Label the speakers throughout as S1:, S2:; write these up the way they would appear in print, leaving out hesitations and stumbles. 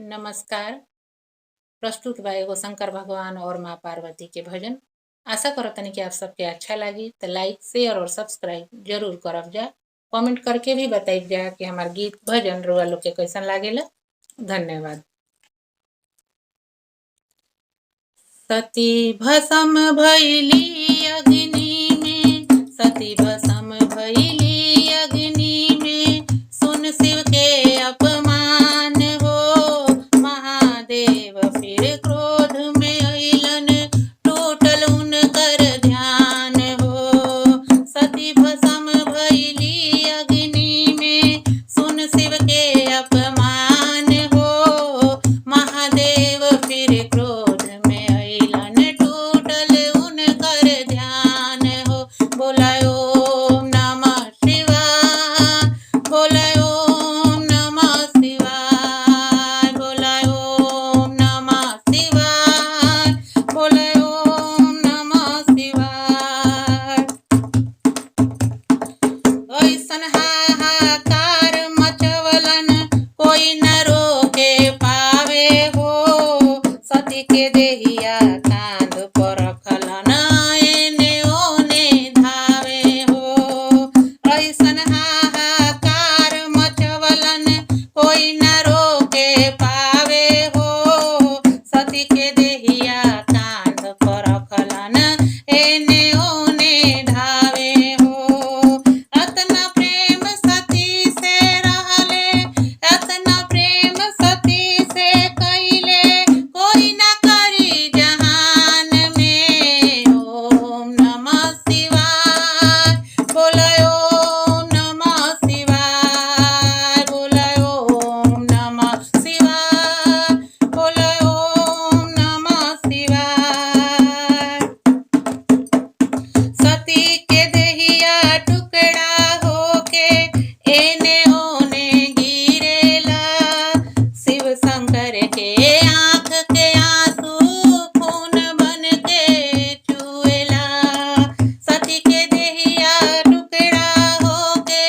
S1: नमस्कार। प्रस्तुत बा एगो शंकर भगवान और माँ पार्वती के भजन। आशा करत तनी कि आप सबके अच्छा लागी तो लाइक शेयर और सब्सक्राइब जरूर करब जा। कमेंट करके भी बताइब जा कि हमार गीत भजन रुआ लोग के कैसन लागेला। धन्यवाद। सती भस्म भैली अग्नि में, सती भस्म भैली अग्नि में, सुन शिव के अपमान हो। महादेव फिर क्रोध में अइलन, टूटल उनकर ध्यान हो। सती भस्म भैली अग्नि में, सुन शिव के अपमान हो। महादेव फिर क्रोध में अइलन, टूटल उनकर ध्यान हो। बोला ओम नमः शिवाय, बोला ओम नमः शिवाय, बोला ओम नमः शिवाय, बोला ओम नमः शिवाय। ऐसन हाहाकार मचवलन, कोई न रोके पावे हो। सती के देहिया कांध पर रखलन, एने ओने धावे हो। ऐसन हाहाकार मचवलन, कोई न रोके पावे हो। सती के देहिया कांध पर रखलन, एने ओने धावे हो। अतना प्रेम सती से रहले, अतना प्रेम सती से कइले, कोई न करी जहान में। ओम नमः शिवाय, बोला ओम नमः शिवाय, बोला ओम नमः शिवाय, बोला ओम नमः शिवाय। सती के देहिया टुकड़ा होके एने ओने गिरेला। शिव शंकर के आँख के आंसू खून बन के चुएला। सती के देहिया टुकड़ा होके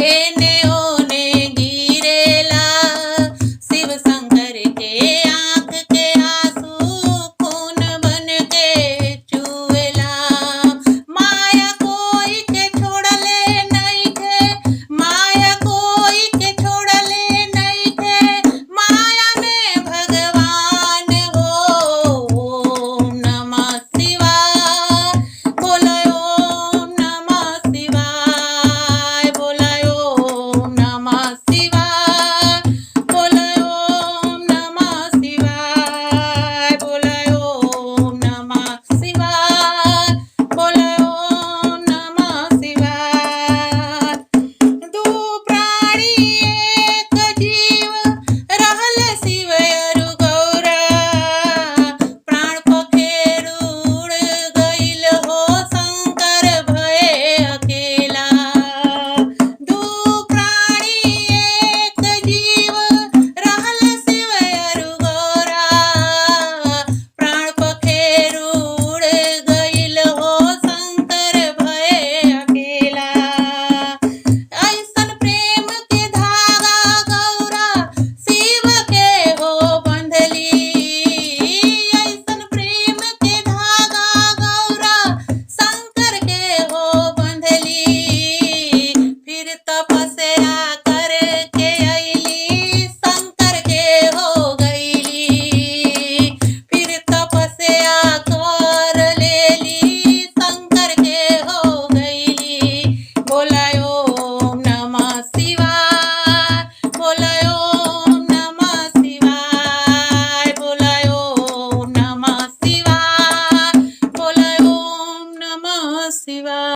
S1: एने ओने गिरेला। शिव शंकर के आँख के आंसू खून बन के चुएला। माया कोई के छोड़ले नइखे, माया कोई के छोड़ले नइखे, माया में भगवान हो। ओम नमः शिवाय, बोला ओम नमः शिवाय, बोला ओम नमः शिवाय, बोला ओम नमः शिवाय, बोला ओम नमः शिवाय, बोला ओम नमः शिवाय। दू प्राणी एक जीव, रहल शिव अरु गौरा। प्राण पखेरु उड़ गइल हो, शंकर भये अकेला। दू प्राणी एक जीव, रहल शिव अरु गौरा। प्राण पखेरु उड़ गइल हो, शंकर भये अकेला। ऐसन प्रेम के धागा गौरा शिव के हो बंधली। ऐसन प्रेम के धागा गौरा शंकर के हो बंधली। फिर तपस्या करे